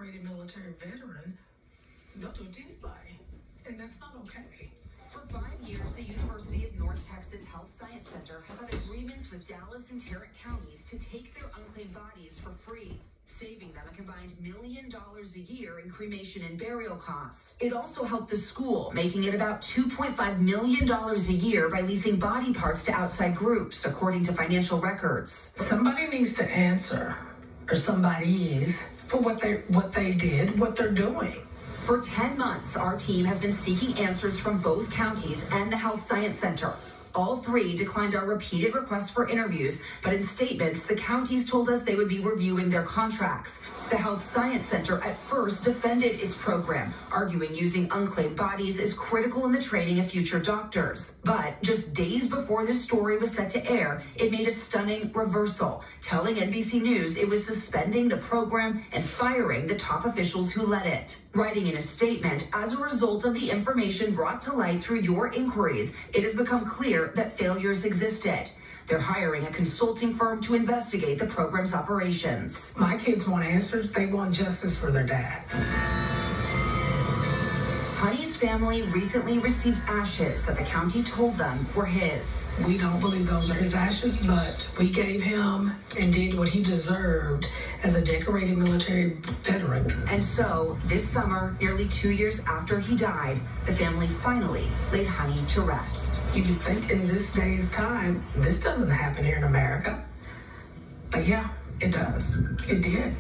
decorated military veteran, they'll do it to anybody. And that's not okay. For 5 years, the University of North Texas Health Science Center has had agreements with Dallas and Tarrant counties to take their unclaimed bodies for free, saving them a combined $1 million a year in cremation and burial costs. It also helped the school, making it about $2.5 million a year by leasing body parts to outside groups, according to financial records. Somebody needs to answer, or somebody is, for what they did, what they're doing. For 10 months, our team has been seeking answers from both counties and the Health Science Center. All three declined our repeated requests for interviews, but in statements, the counties told us they would be reviewing their contracts. The Health Science Center at first defended its program, arguing using unclaimed bodies is critical in the training of future doctors. But just days before this story was set to air, it made a stunning reversal, telling NBC News it was suspending the program and firing the top officials who led it. Writing in a statement, as a result of the information brought to light through your inquiries, it has become clear that failures existed. They're hiring a consulting firm to investigate the program's operations. My kids want answers. They want justice for their dad. Honey's family recently received ashes that the county told them were his. We don't believe those are his ashes, but we gave him and did what he deserved as a decorated military veteran. And so, this summer, nearly 2 years after he died, the family finally laid Honey to rest. You'd think in this day's time, this doesn't happen here in America. But yeah, it does. It did.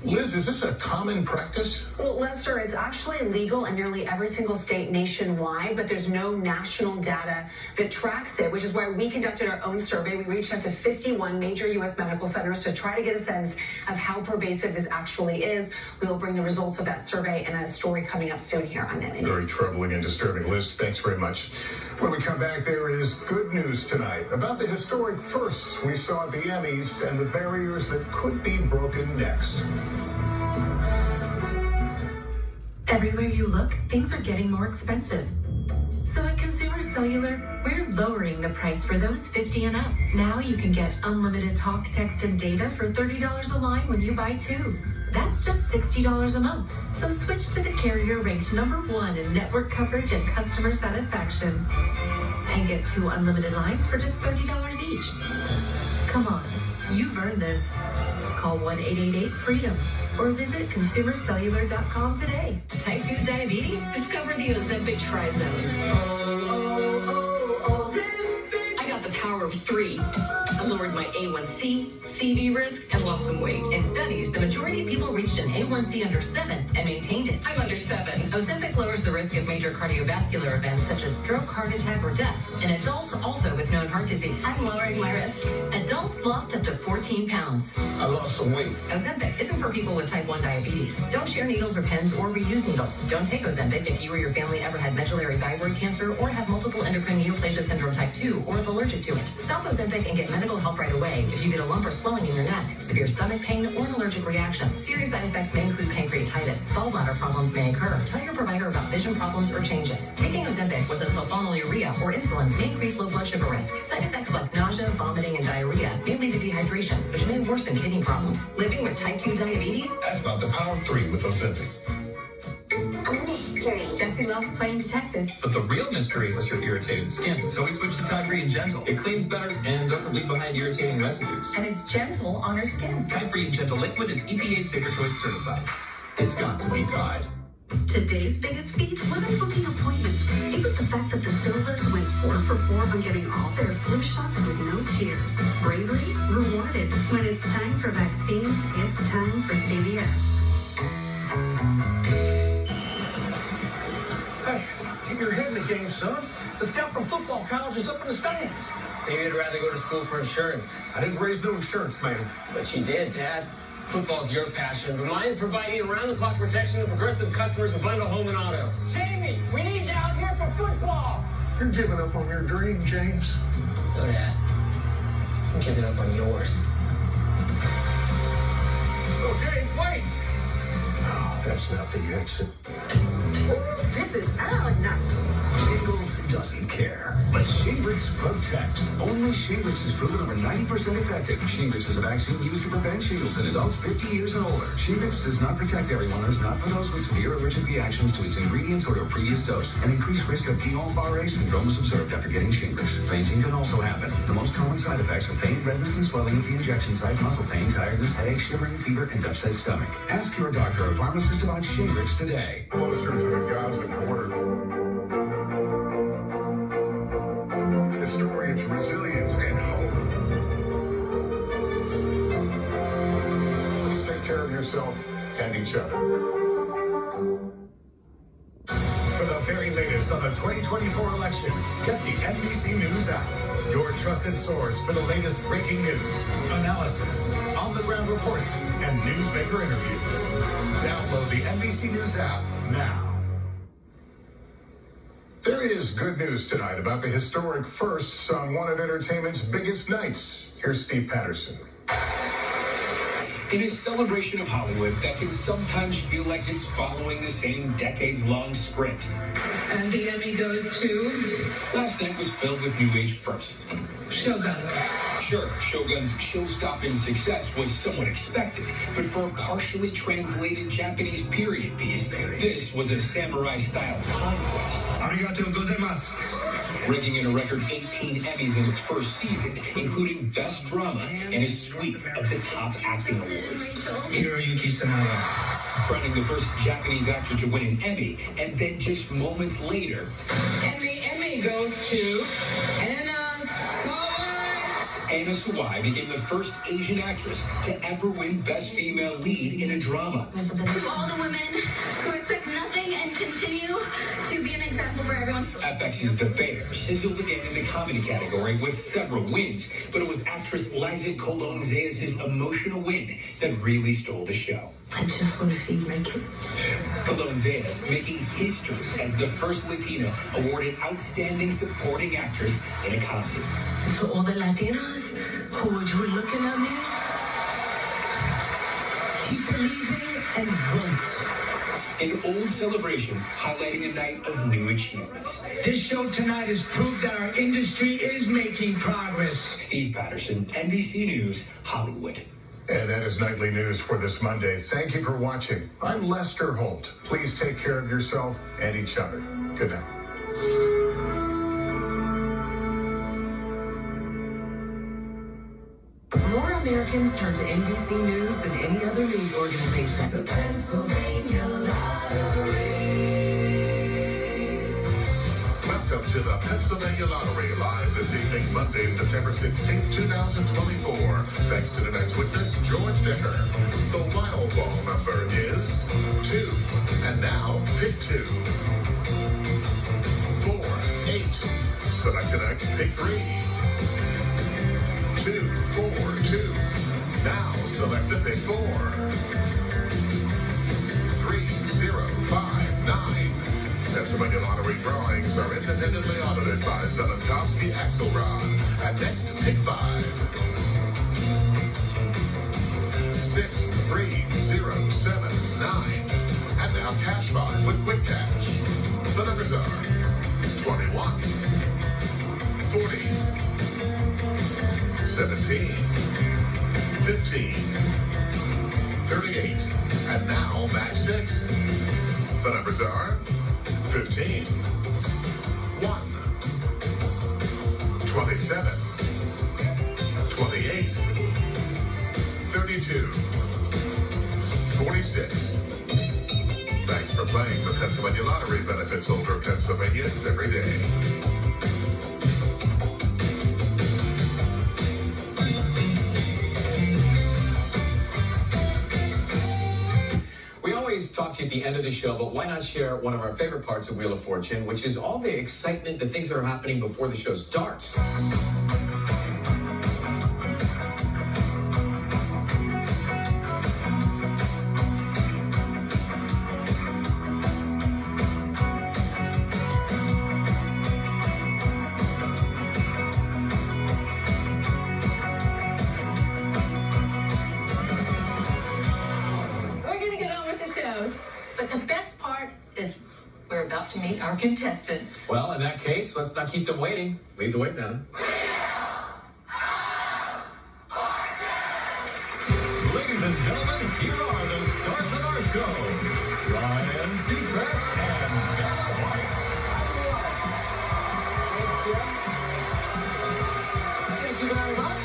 Liz, is this a common practice? Well, Lester, it's actually legal in nearly every single state nationwide, but there's no national data that tracks it, which is why we conducted our own survey. We reached out to 51 major U.S. medical centers to try to get a sense of how pervasive this actually is. We will bring the results of that survey in a story coming up soon here on NBC. Very troubling and disturbing. Liz, thanks very much. When we come back, there is good news tonight about the historic firsts we saw at the Emmys and the barriers that could be broken next. Everywhere you look, things are getting more expensive. So at Consumer Cellular, we're lowering the price for those 50 and up. Now you can get unlimited talk, text, and data for $30 a line when you buy two. That's just $60 a month. So switch to the carrier ranked #1 in network coverage and customer satisfaction. And get 2 unlimited lines for just $30 each. Come on, you've earned this. Call 1-888-FREEDOM or visit consumercellular.com today. Type 2 diabetes? Discover the Ozempic Trizone. I got the power of 3. I lowered my A1C, CV risk, and lost some weight. In studies, the majority of people reached an A1C under 7 and maintained it. I'm under 7. Ozempic lowers the risk of major cardiovascular events such as stroke, heart attack, or death in adults also with known heart disease. I'm lowering my risk. Adults lost up to 14 pounds. I lost some weight. Ozempic isn't for people with type 1 diabetes. Don't share needles or pens or reuse needles. Don't take Ozempic if you or your family ever had medullary thyroid cancer or have multiple endocrine neoplasia syndrome type 2 or if allergic to it. Stop Ozempic and get medical help right away if you get a lump or swelling in your neck, severe stomach pain, or an allergic reaction. Serious side effects may include pancreatitis. Gallbladder problems may occur. Tell your provider about vision problems or changes. Taking Ozempic with a sulfonylurea or insulin may increase low blood sugar risk. Side effects like nausea, vomiting, and diarrhea may lead to dehydration, which may worsen kidney problems. Living with type 2 diabetes? That's not the power of 3 with Ozempic. A mystery. Jesse loves playing detective. But the real mystery was your irritated skin. So we switched to Tide Free and Gentle. It cleans better and doesn't leave behind irritating residues. And it's gentle on her skin. Tide Free and Gentle Liquid is EPA Safer Choice certified. It's got to be Tide. Today's biggest feat wasn't booking appointments. It was the fact that the Silvers went 4 for 4 on getting all their flu shots with no tears. Bravery rewarded. When it's time for vaccines, it's time for CVS. Hey, get your head in the game, son. The scout from football college is up in the stands. Maybe you'd rather go to school for insurance. I didn't raise no insurance, man. But you did, Dad. Football's your passion, but mine's providing around-the-clock protection to progressive customers who bundle home and auto. Jamie, we need you out here for football. You're giving up on your dream, James. No, Dad. I'm giving up on yours. Oh, James, wait. No, that's not the exit. This is our night. Jingles doesn't care, but Shingrix protects. Only Shingrix is proven over 90% effective. Shingrix is a vaccine used to prevent shingles in adults 50 years and older. Shingrix does not protect everyone and is not for those with severe allergic reactions to its ingredients or to a previous dose. An increased risk of Guillain-Barré syndrome is observed after getting Shingrix. Fainting can also happen. The most common side effects are pain, redness, and swelling at the injection site, muscle pain, tiredness, headache, shivering, fever, and upset stomach. Ask your doctor or pharmacist about Shingrix today. Closer to the Gaza border. The story of resilience and hope. Please take care of yourself and each other. For the very latest on the 2024 election, get the NBC News app, your trusted source for the latest breaking news, analysis, on-the-ground reporting, and newsmaker interviews. Download the NBC News app now. There is good news tonight about the historic firsts on one of entertainment's biggest nights. Here's Steve Patterson. In a celebration of Hollywood that can sometimes feel like it's following the same decades-long script. And the Emmy goes to? Last night was filled with new age firsts. Shogun. Sure, Shogun's show-stopping success was somewhat expected, but for a partially translated Japanese period piece, this was a samurai-style conquest. Arigatou gozaimasu. Raking in a record 18 Emmys in its first season, including Best Drama and a sweep of the top acting awards. Hiroyuki Sanada. Crowning the first Japanese actor to win an Emmy, and then just moments later... And the Emmy goes to Anna Sawai became the first Asian actress to ever win Best Female Lead in a drama. To all the women who expect nothing and continue to be an example for everyone. FX's The Bear sizzled again in the comedy category with several wins, but it was actress Liza Colón-Zayas' emotional win that really stole the show. I just want to feed my kid. Colón-Zayas making history as the first Latina awarded Outstanding Supporting Actress in a Comedy. To all the Latinos who were looking at me, keep believing and vote. An old celebration highlighting a night of new achievements. This show tonight is proof that our industry is making progress. Steve Patterson, NBC News, Hollywood. And that is nightly news for this Monday. Thank you for watching. I'm Lester Holt. Please take care of yourself and each other. Good night. More Americans turn to NBC News than any other news organization. The Pennsylvania Lottery. Welcome to the Pennsylvania Lottery, live this evening, Monday, September 16th, 2024. Thanks to tonight's witness, George Decker. The wild ball number is 2. And now, pick 2. 4, 8. Select tonight's pick 3. 2, 4, 2. Now select the pick 4. 3, 0, 5, 9. Pennsylvania Lottery drawings are independently audited by Zelenkovsky Axelrod. And next, pick 5. 6, 3, 0, 7, 9. And now cash 5 with quick cash. The numbers are 21, 40, 17, 15, 38, and now max 6. The numbers are 15, 1, 27, 28, 32, 46. Thanks for playing. The Pennsylvania Lottery benefits older Pennsylvanians every day. Talk to you at the end of the show, but why not share one of our favorite parts of Wheel of Fortune, which is all the excitement, the things that are happening before the show starts. But the best part is up to meet our contestants. Well, in that case, let's not keep them waiting. Lead the way, Vanna. Ladies and gentlemen, here are the stars of our show. Ryan Seacrest and Vanna White. Thank you very much.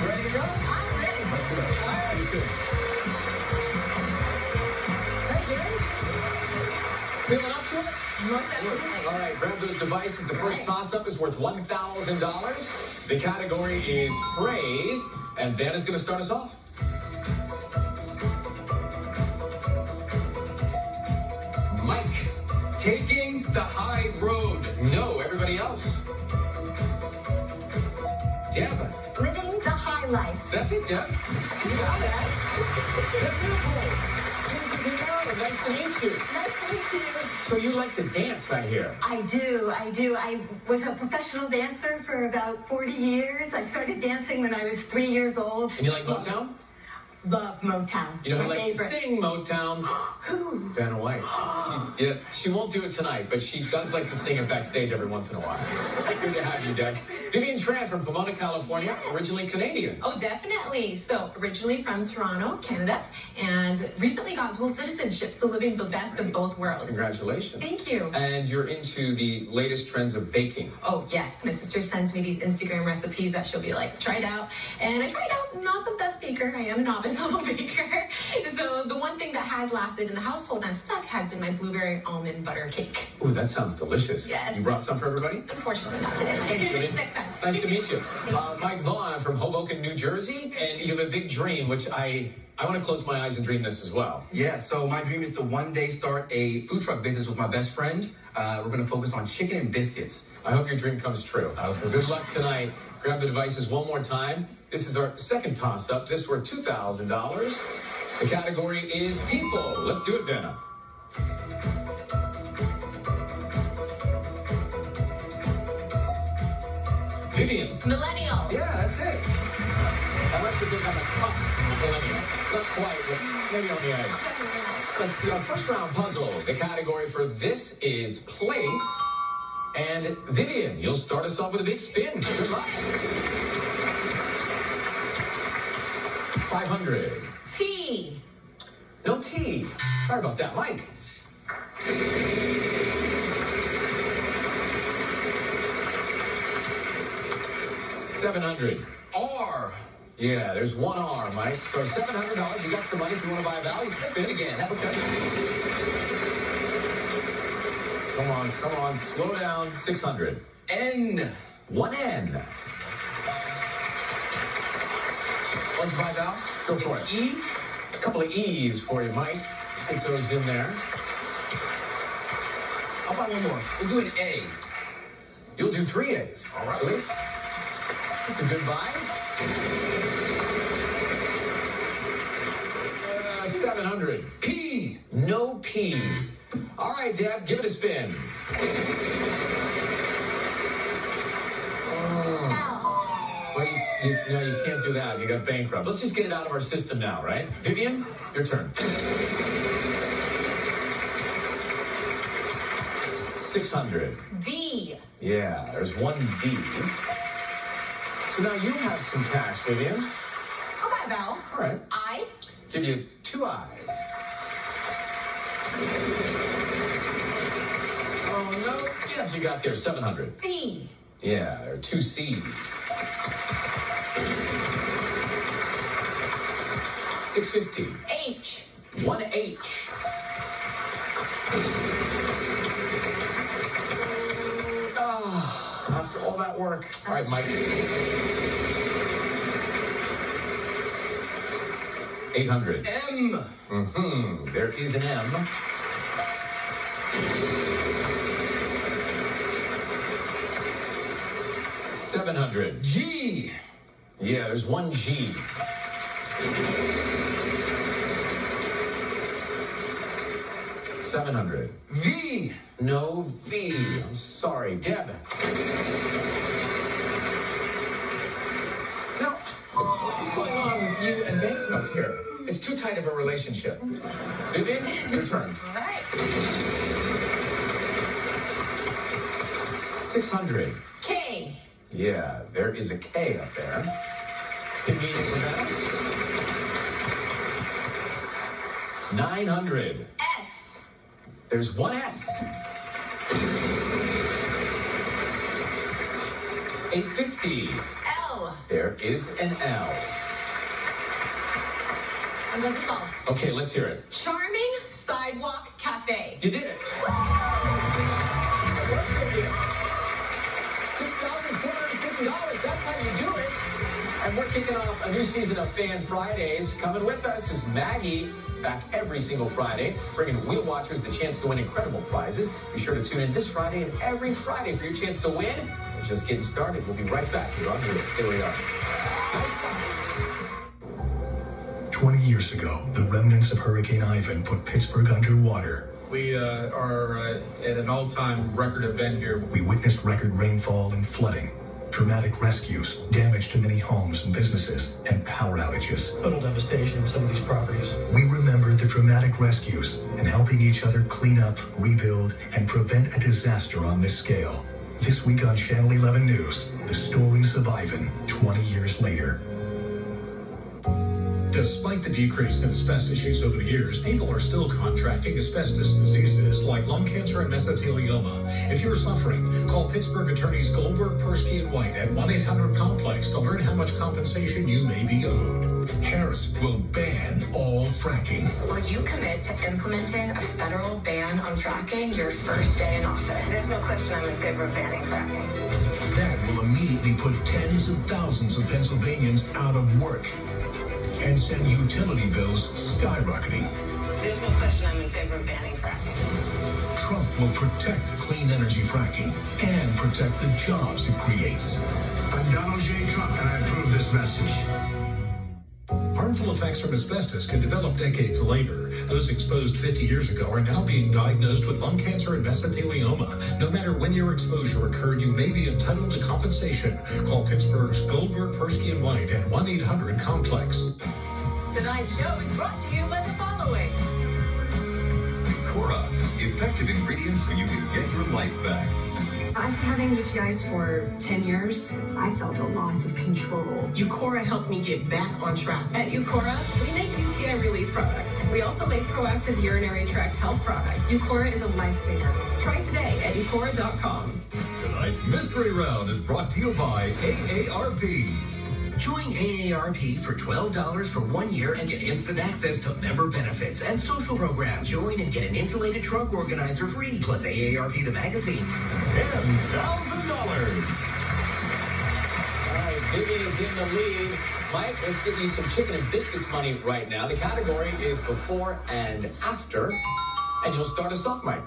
Ready to go? I'm ready. Let's go. See you soon. Hey, gang. Feeling up to it? All right, grab those devices. The first toss-up is worth $1,000. The category is phrase, and Vanna's going to start us off. Mike. Taking the high road. No, everybody else. Deb. Living the high life. That's it, Deb. You got that. Beautiful. Nice to meet you. Nice to meet you. So you like to dance, I hear. I do. I was a professional dancer for about 40 years. I started dancing when I was 3 years old. And you like Motown? Love Motown. You know who My likes favorite. to sing Motown? Who? Vanna White. She won't do it tonight, but she does like to sing it backstage every once in a while. Good to have you, Deb. Vivian Tran from Pomona, California, originally Canadian. Oh, definitely. So, originally from Toronto, Canada, and recently got dual citizenship, so living the best of both worlds. Congratulations. Thank you. And you're into the latest trends of baking. Oh, yes. My sister sends me these Instagram recipes that she'll be like, try it out. And I tried out. Not the best baker. I am a novice level baker. So the one thing that has lasted in the household and stuck has been my blueberry almond butter cake. Ooh, that sounds delicious. Yes. You brought some for everybody? Unfortunately, not today. Thanks, Vinny. Next time. Nice to meet you. Mike Vaughn from Hoboken, New Jersey, and you have a big dream, which I want to close my eyes and dream this as well. Yeah, so my dream is to one day start a food truck business with my best friend. We're going to focus on chicken and biscuits. I hope your dream comes true. So good luck tonight. Grab the devices one more time. This is our second toss-up. This worth $2,000. The category is people. Let's do it, Vanna. Vivian. Millennial. Yeah, that's it. I like to think I'm a cusp millennial. Not quite, but maybe on the edge. Let's see, our first round puzzle. The category for this is place. And Vivian, you'll start us off with a big spin. Good luck. 500. Tea. No tea. Sorry about that, Mike. 700. R. Yeah, there's one R, Mike. So $700. You got some money if you want to buy a value. Spin again. Okay. Come on. Slow down. 600. N. One N. Want to buy Val? Go for it. E. A couple of E's for you, Mike. Put those in there. I'll buy one more. We'll do an A. You'll do 3 A's. All right. Really? That's a good buy. 700. P. No P. All right, Dad, give it a spin. Well, you can't do that. You got bankrupt. Let's just get it out of our system now, right? Vivian, your turn. 600. D. Yeah, there's one D. So now you have some cash, Vivian. I'll buy a vowel. All right. I. Give you 2 I's. Oh, no. Yes, you got there. 700. D. Yeah, there are 2 C's. 650. H. 1 H. After all that work. All right, Mike. 800. M. There is an M. 700. G. Yeah, there's one G. 700. V. No V. I'm sorry, Deb. Now, what's going on with you and bankrupt here? It's too tight of a relationship. Vivian, your turn. All right. 600. K. Yeah, there is a K up there. Convenient for that. 900. S. There's one S. 850. L. There is an L. And what's it called? Okay, let's hear it. Charming Sidewalk Cafe. You did it. $6,450. That's how you do it. And we're kicking off a new season of Fan Fridays. Coming with us is Maggie, back every single Friday, bringing wheel watchers the chance to win incredible prizes. Be sure to tune in this Friday and every Friday for your chance to win. We're just getting started. We'll be right back here on Wheels. Here we are. 20 years ago, the remnants of Hurricane Ivan put Pittsburgh underwater. We are at an all-time record event here. We witnessed record rainfall and flooding, dramatic rescues, damage to many homes and businesses, and power outages. Total devastation in some of these properties. We remember the dramatic rescues and helping each other clean up, rebuild, and prevent a disaster on this scale. This week on Channel 11 News, the stories of Ivan 20 years later. Despite the decrease in asbestos use over the years, people are still contracting asbestos diseases like lung cancer and mesothelioma. If you're suffering, call Pittsburgh attorneys Goldberg, Persky, and White at 1-800-COMPLEX to learn how much compensation you may be owed. Harris will ban all fracking. Will you commit to implementing a federal ban on fracking your first day in office? There's no question I'm in favor of banning fracking. That will immediately put tens of thousands of Pennsylvanians out of work and send utility bills skyrocketing. There's no question I'm in favor of banning fracking. Trump will protect clean energy fracking and protect the jobs it creates. I'm Donald J. Trump, and I approve this message. Harmful effects from asbestos can develop decades later. Those exposed 50 years ago are now being diagnosed with lung cancer and mesothelioma. No matter when your exposure occurred, you may be entitled to compensation. Call Pittsburgh's Goldberg, Persky, and White at 1-800-COMPLEX. Tonight's show is brought to you by the following. Cora, effective ingredients so you can get your life back. I've been having UTIs for 10 years. I felt a loss of control. Eucora helped me get back on track. At Eucora, we make UTI relief products. We also make proactive urinary tract health products. Eucora is a lifesaver. Try today at eucora.com. Tonight's mystery round is brought to you by AARP. Join AARP for $12 for 1 year and get instant access to member benefits and social programs. Join and get an insulated trunk organizer free, plus AARP the magazine. $10,000. All right, Vivian is in the lead. Mike, let's give you some chicken and biscuits money right now. The category is before and after, and you'll start us off, Mike.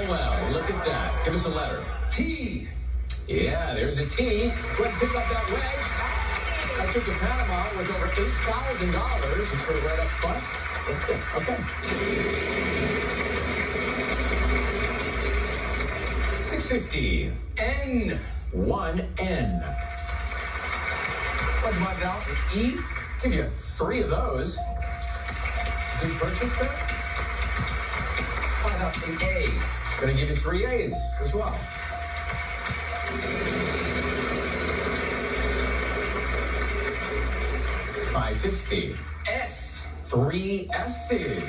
Well, look at that. Give us a letter. T. Yeah, there's a T. Let's pick up that wedge. I took to Panama with over $8,000. You put it right up front. That's good. Okay. 650. N. 1N. What's my down? E. Give you 3 of those. Good purchase there. Find out an A. Gonna give you 3 A's as well. $550. S. 3 S's.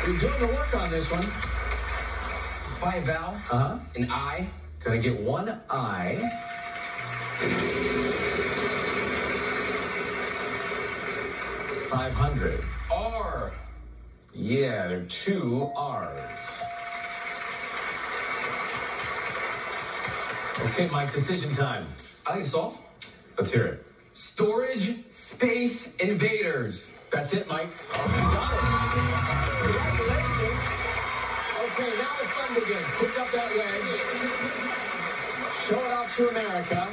You're doing the work on this one. By a vowel. An I. Gonna get 1 I. $500. R. Yeah, there are 2 R's. Okay, Mike, decision time. I can solve. Let's hear it. Storage Space Invaders. That's it, Mike. Oh, you got it. Congratulations. Okay, now the fun begins. Pick up that wedge. Show it off to America.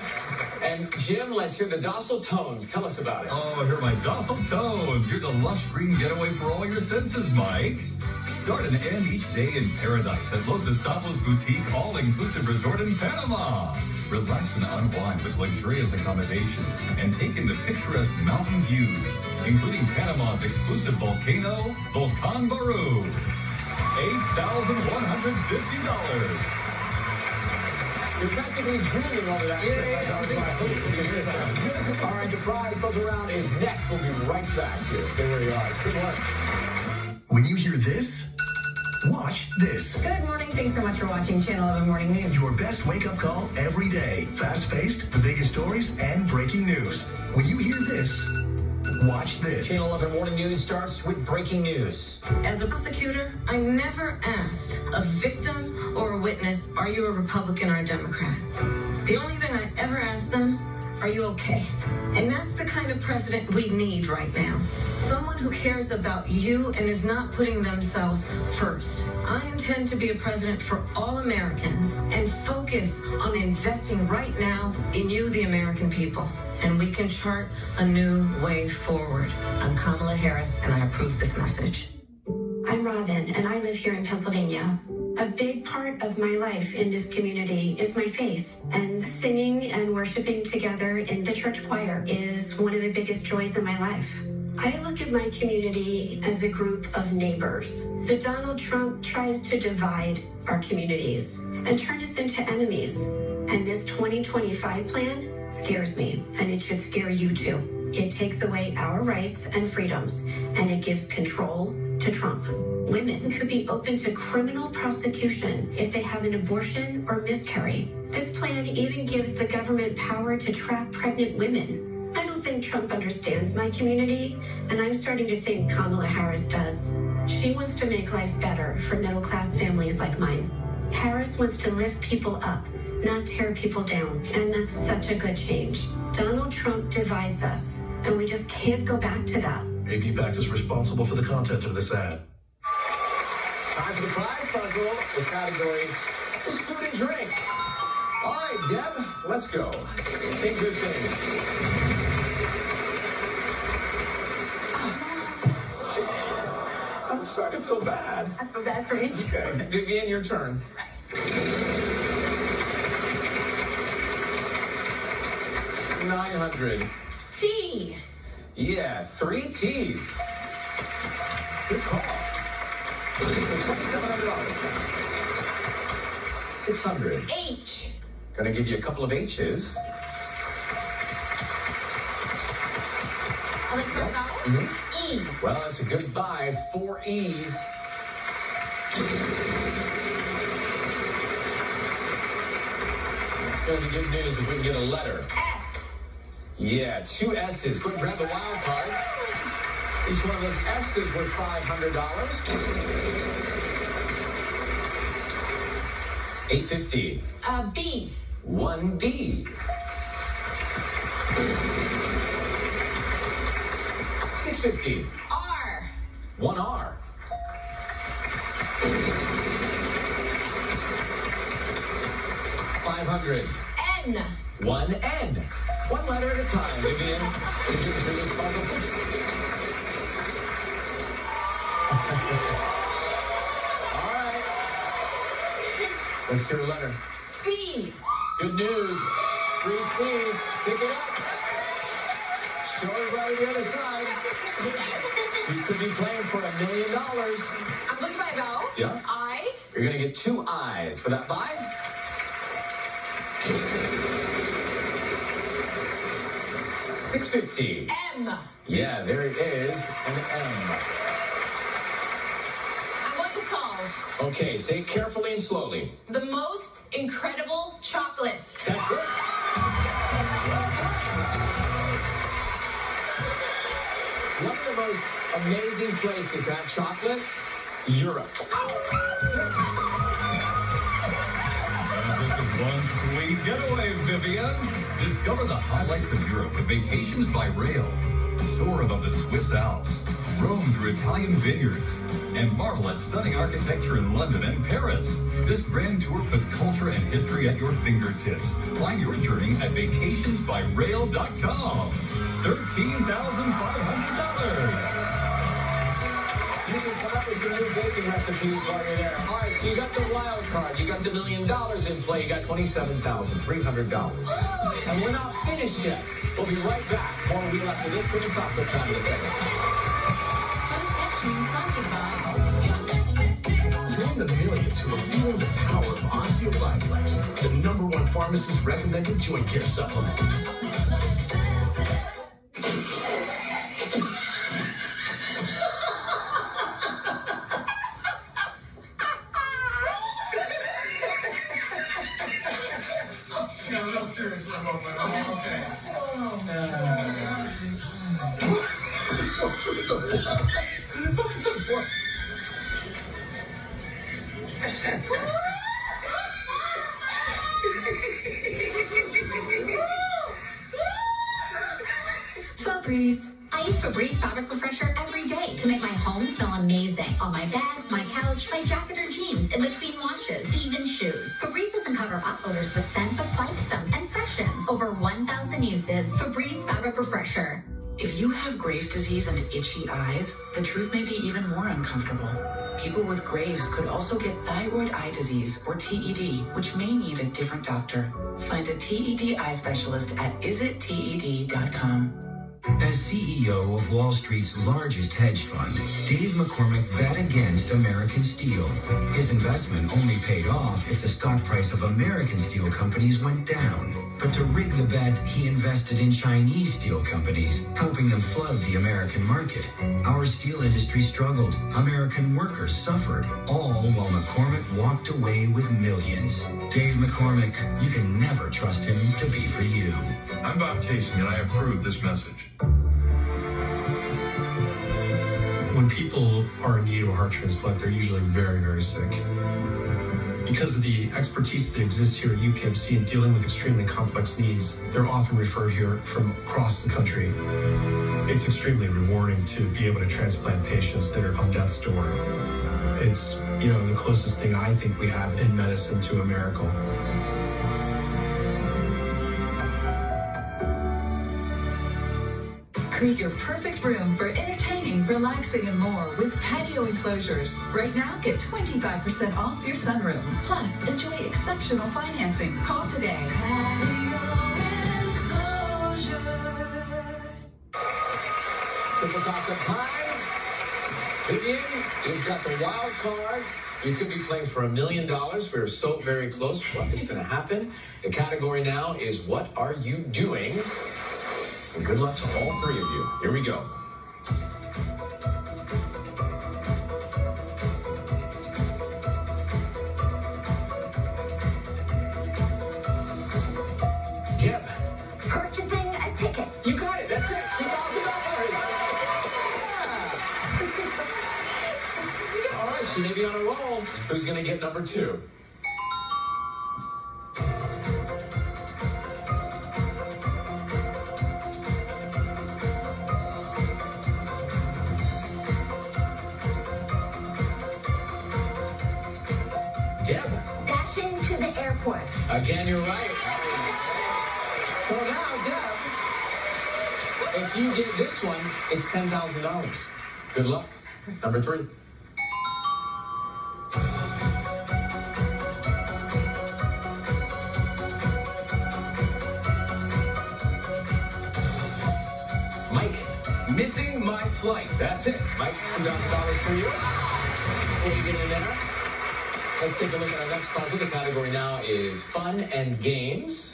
And Jim, let's hear the docile tones. Tell us about it. Oh, here are my docile tones. Here's a lush green getaway for all your senses, Mike. Start and end each day in paradise at Los Estados Boutique All-Inclusive Resort in Panama. Relax and unwind with luxurious accommodations and take in the picturesque mountain views, including Panama's exclusive volcano, Volcan Baru. $8,150. You're practically drooling over that. All right, the prize buzz around is next. We'll be right back here. Stay where you are. Good luck. When you hear this, watch this. Good morning. Thanks so much for watching Channel 11 Morning News. Your best wake-up call every day. Fast-paced, the biggest stories, and breaking news. When you hear this, watch this. Channel 11 Morning News starts with breaking news. As a prosecutor, I never asked a victim or a witness, are you a Republican or a Democrat? The only thing I ever asked them, are you okay? And that's the kind of president we need right now. Someone who cares about you and is not putting themselves first. I intend to be a president for all Americans and focus on investing right now in you, the American people. And we can chart a new way forward. I'm Kamala Harris, and I approve this message. I'm Robin, and I live here in Pennsylvania. A big part of my life in this community is my faith, and singing and worshiping together in the church choir is one of the biggest joys in my life. I look at my community as a group of neighbors, but Donald Trump tries to divide our communities and turn us into enemies. And this 2025 plan scares me, and it should scare you too. It takes away our rights and freedoms, and it gives control to Trump. Women could be open to criminal prosecution if they have an abortion or miscarry. This plan even gives the government power to trap pregnant women. I don't think Trump understands my community, and I'm starting to think Kamala Harris does. She wants to make life better for middle-class families like mine. Harris wants to lift people up, not tear people down, and that's such a good change. Donald Trump divides us, and we just can't go back to that. APPAC is responsible for the content of this ad. Time for the prize puzzle. The category is food and drink. All right, Deb, let's go. Think good thing. I'm starting to feel bad. I feel bad for me. Okay, Vivian, your turn. 900. Tea. Yeah, 3 T's. Good call. $2,700. 600. H. Gonna give you a couple of H's. I'll explain that one. E. Well, that's a good buy. 4 E's. It's going to be good news if we can get a letter. S. Yeah, 2 S's. Go ahead and grab the wild card. Each one of those S's worth $500. 850. B. 1 B. 650. R. 1 R. 500. N. 1 N. One letter at a time, Vivian. Did you do this puzzle? All right. Let's hear a letter. C. Good news. 3 C's. Pick it up. Show everybody the other side. You could be playing for $1 million. I'm looking by go. Yeah. I. You're going to get 2 I's for that buy. 650. M. Yeah, there it is. An M. I'm going to solve. Okay, say it carefully and slowly. The most incredible chocolates. That's it. One of the most amazing places to have chocolate, Europe. This is one sweet getaway, Vivian. Discover the highlights of Europe with Vacations by Rail. Soar above the Swiss Alps. Roam through Italian vineyards. And marvel at stunning architecture in London and Paris. This grand tour puts culture and history at your fingertips. Plan your journey at vacationsbyrail.com. $13,500. You can come up with some new baking recipes while you're there. All right, so you got the wild card. You got the $1 million in play. You got $27,300. And we're not finished yet. We'll be right back. More will be after this with the toss-up time in a second. Join the millions who are feeling the power of Osteobiflex, the #1 pharmacist recommended joint care supplement. No, real serious for a moment. Okay. Febreze. I use Febreze fabric refresher every day to make my home smell amazing. On my bed, my couch, my jacket or jeans, in between washes, even shoes. Febreze doesn't cover up odors with scent, but fights them and freshens. Over 1,000 uses. Febreze fabric refresher. If you have Graves' disease and itchy eyes, the truth may be even more uncomfortable. People with Graves could also get thyroid eye disease, or TED, which may need a different doctor. Find a TED eye specialist at isitted.com. As CEO of Wall Street's largest hedge fund, Dave McCormick bet against American steel. His investment only paid off if the stock price of American steel companies went down. But to rig the bet, he invested in Chinese steel companies, helping them flood the American market. Our steel industry struggled. American workers suffered, all while McCormick walked away with millions. Dave McCormick, you can never trust him to be for you. I'm Bob Casey, and I approve this message. When people are in need of a heart transplant, they're usually very, very sick. Because of the expertise that exists here at UPMC in dealing with extremely complex needs, they're often referred here from across the country. It's extremely rewarding to be able to transplant patients that are on death's door. It's, the closest thing I think we have in medicine to a miracle. Create your perfect room for entertaining, relaxing, and more with patio enclosures. Right now, get 25% off your sunroom. Plus, enjoy exceptional financing. Call today. Triple toss-up time. Vivian, you've got the wild card. You could be playing for $1 million. We're so very close. What is going to happen? The category now is What Are You Doing? And good luck to all three of you. Here we go. Deb. Purchasing a ticket. You got it. That's it. $2,000. Yeah. All right, she may be on a roll. Who's going to get number 2? Dashing to the airport. Again, you're right. So now, Deb, if you get this one, it's $10,000. Good luck. Number 3. Mike, missing my flight. That's it. Mike, $2,000 for you. What are you getting in there? Let's take a look at our next puzzle. The category now is fun and games.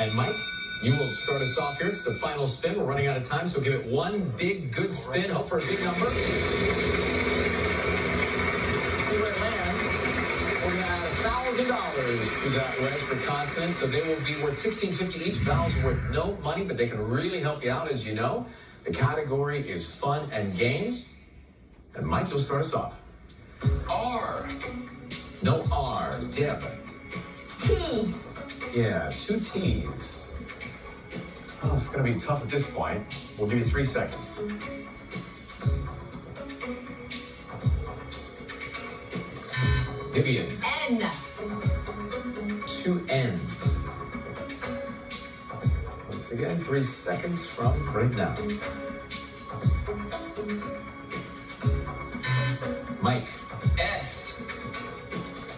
And Mike, you will start us off here. It's the final spin. We're running out of time, so give it one big, good spin. Hope for a big number. See where it lands. We're going to add $1,000 to that rest for consonants, so they will be worth $16.50 each. Vowels are worth no money, but they can really help you out, as you know. The category is fun and games. And Mike, you'll start us off. R. No R. Deb. T. Yeah, 2 T's. Oh, it's going to be tough at this point. We'll give you 3 seconds. Vivian. N. 2 N's. Once again, 3 seconds from right now. Mike. S.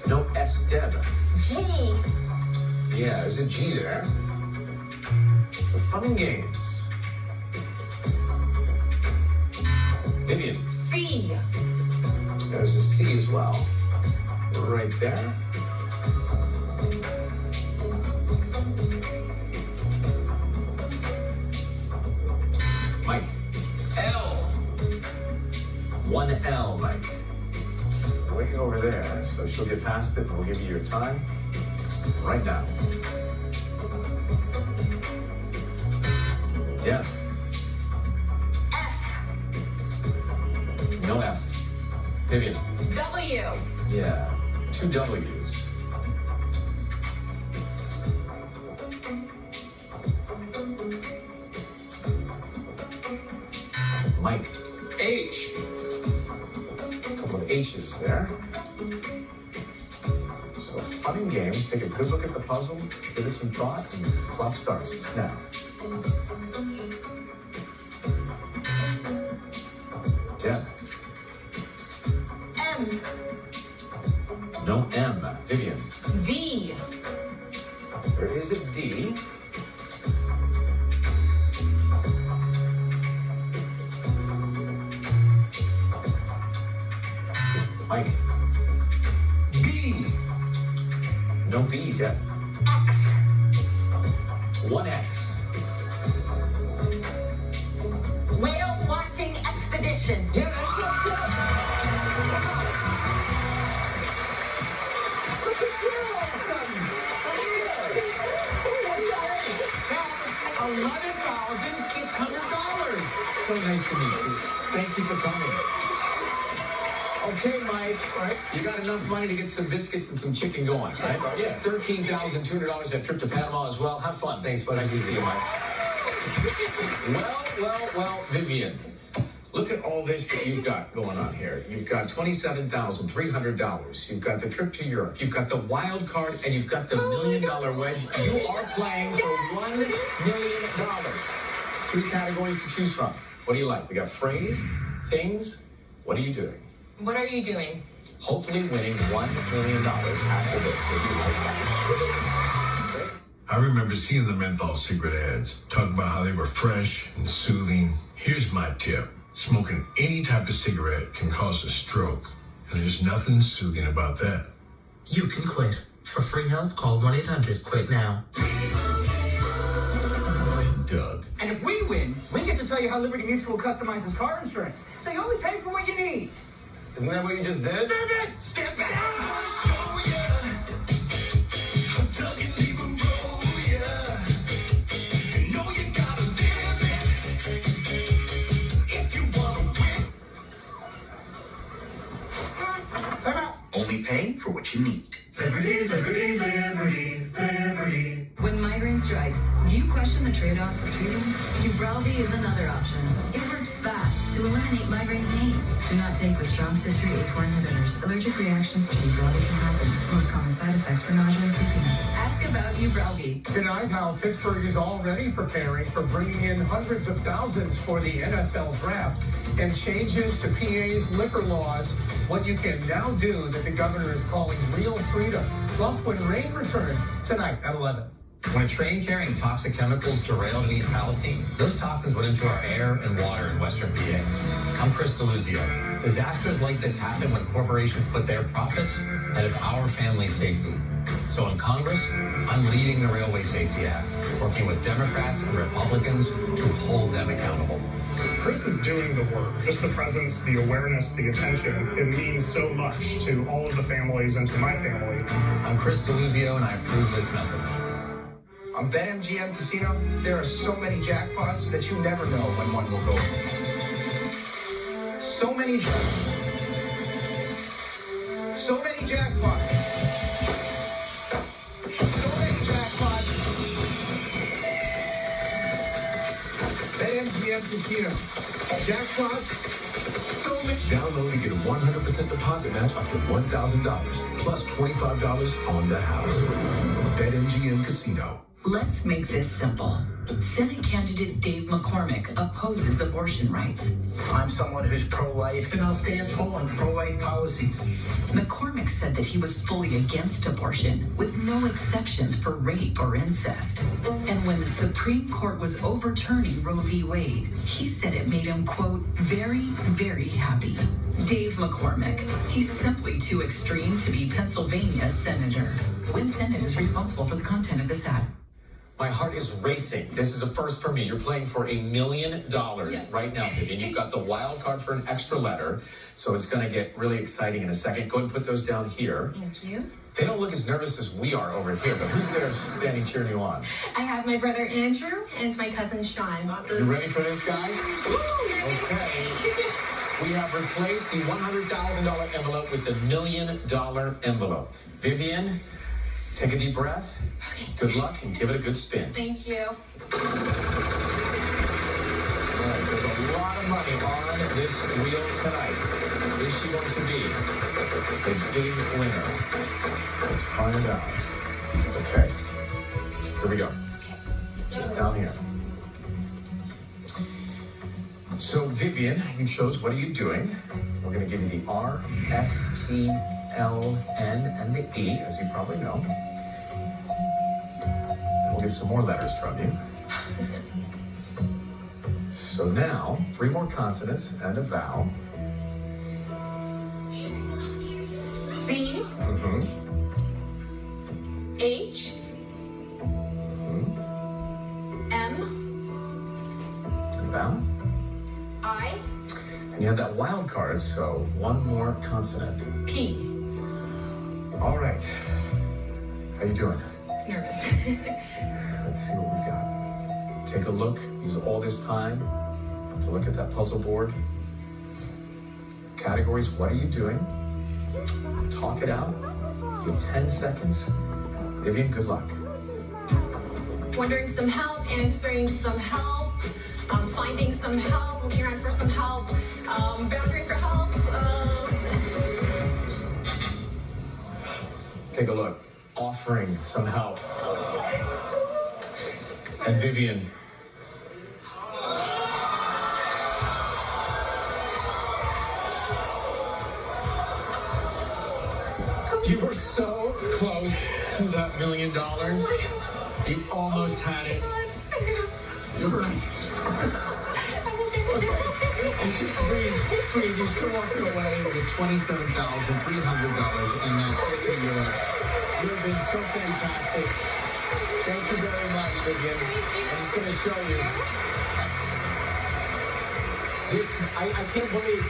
No S, Deb. G. Yeah, there's a G there. For fun and games. Vivian. C. There's a C as well. Right there. Mike. L. One L, Mike. Way over there, so she'll get past it and we'll give you your time right now. Deb. F. No F. Vivian. W. Yeah, 2 W's. Mike. H. A couple of H's there. So fun and games. Take a good look at the puzzle, give it some thought, and the clock starts now. Deb. M. No M. Vivian. D. There is a D. Mike. B. No B, Deb. X. 1X. Whale watching expedition. Yeah, that's what's good. Look at you all of a sudden. $11,600. So nice to meet you. Thank you for coming. Okay, Mike, right? You got enough money to get some biscuits and some chicken going, right? Yeah. $13,200, that trip to Panama as well. Have fun. Thanks, buddy. Nice to see you, Mike. Well, Vivian. Look at all this that you've got going on here. You've got $27,300. You've got the trip to Europe. You've got the wild card, and you've got the $1 million wedge. You are playing for $1 million. 3 categories to choose from. What do you like? We got phrase, things. What are you doing? What are you doing? Hopefully winning $1 million after this. What do you like that? I remember seeing the menthol cigarette ads, talking about how they were fresh and soothing. Here's my tip. Smoking any type of cigarette can cause a stroke, and there's nothing soothing about that. You can quit. For free help, call 1-800-QUIT now. Doug. And if we win, we get to tell you how Liberty Mutual customizes car insurance, so you only pay for what you need. Isn't that what you just did? Service! Step back! Only pay for what you need. Liberty, liberty, liberty, liberty. When migraine strikes, do you question the trade-offs of treating? Ubrelvy is another option. It works fast to eliminate migraine pain. Do not take the strong citrate A4 inhibitors. Allergic reactions to Ubrelvy can happen. Most common side effects for nausea and sleepiness. Ask about Ubrelvy. Tonight, how Pittsburgh is already preparing for bringing in hundreds of thousands for the NFL draft and changes to PA's liquor laws. What you can now do that the governor is calling real freedom. Plus, when rain returns tonight at 11. When a train carrying toxic chemicals derailed in East Palestine, those toxins went into our air and water in Western PA. I'm Chris DeLuzio. Disasters like this happen when corporations put their profits ahead of our family's safety. So in Congress, I'm leading the Railway Safety Act, working with Democrats and Republicans to hold them accountable. Chris is doing the work. Just the presence, the awareness, the attention, it means so much to all of the families and to my family. I'm Chris DeLuzio, and I approve this message. On BetMGM Casino, there are so many jackpots that you never know when one will go. So many jackpots. So many jackpots. So many jackpots. BetMGM Casino. Jackpots. So many. Download and get a 100% deposit match up to $1,000 plus $25 on the house. BetMGM Casino. Let's make this simple. Senate candidate Dave McCormick opposes abortion rights. I'm someone who's pro-life, and I'll stand tall on pro-life policies. McCormick said that he was fully against abortion, with no exceptions for rape or incest. And when the Supreme Court was overturning Roe v. Wade, he said it made him, quote, very, very happy. Dave McCormick. He's simply too extreme to be Pennsylvania's senator. Win Senate is responsible for the content of this ad. My heart is racing. This is a first for me. You're playing for $1 million right now, Vivian. You've got the wild card for an extra letter, so it's going to get really exciting in a second. Go ahead and put those down here. Thank you. They don't look as nervous as we are over here, but who's there standing cheering you on? I have my brother Andrew and my cousin Sean. You ready for this, guys? Okay. We have replaced the $100,000 envelope with the $1 million envelope. Vivian, take a deep breath. Good luck and give it a good spin. Thank you. All right, there's a lot of money on this wheel tonight. Is she going to be the big winner? Let's find out. Okay. Here we go. Just down here. So, Vivian, you chose What Are You Doing? We're going to give you the R, S, T, L, N, and the E, as you probably know. And we'll get some more letters from you. So now, 3 more consonants and a vowel. C, H, M, And vowel. I, And you have that wild card, so 1 more consonant. P. All right. How you doing? Nervous. Let's see what we've got. Take a look. Use all this time to look at that puzzle board. Categories, what are you doing? Talk it out. Give 10 seconds. Vivian, good luck. Wondering some help, answering some help, finding some help, looking around for some help, boundary for help. Take a look. Offering some help. And Vivian. You were so close to that $1 million. You almost had it. You're right. Breathe. You're still walking away with $27,300 and that's you've been so fantastic. Thank you very much, Vivian. I'm just going to show you. This, I can't believe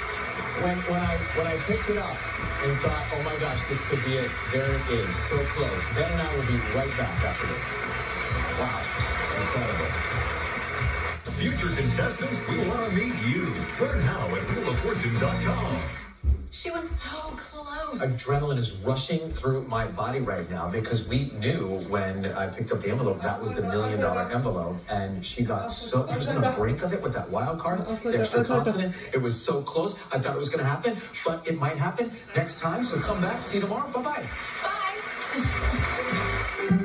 when I picked it up and thought, oh my gosh, this could be it. There it is, so close. Ben and I will be right back after this. Wow, incredible. Future contestants, we want to meet you. Learn how at wheeloffortune.com. She was so close. Adrenaline is rushing through my body right now because we knew when I picked up the envelope, that was the $1 million envelope. And she got so, she was on the brink of it with that wild card, the extra consonant. It was so close. I thought it was going to happen, but it might happen next time. So come back. See you tomorrow. Bye-bye. Bye.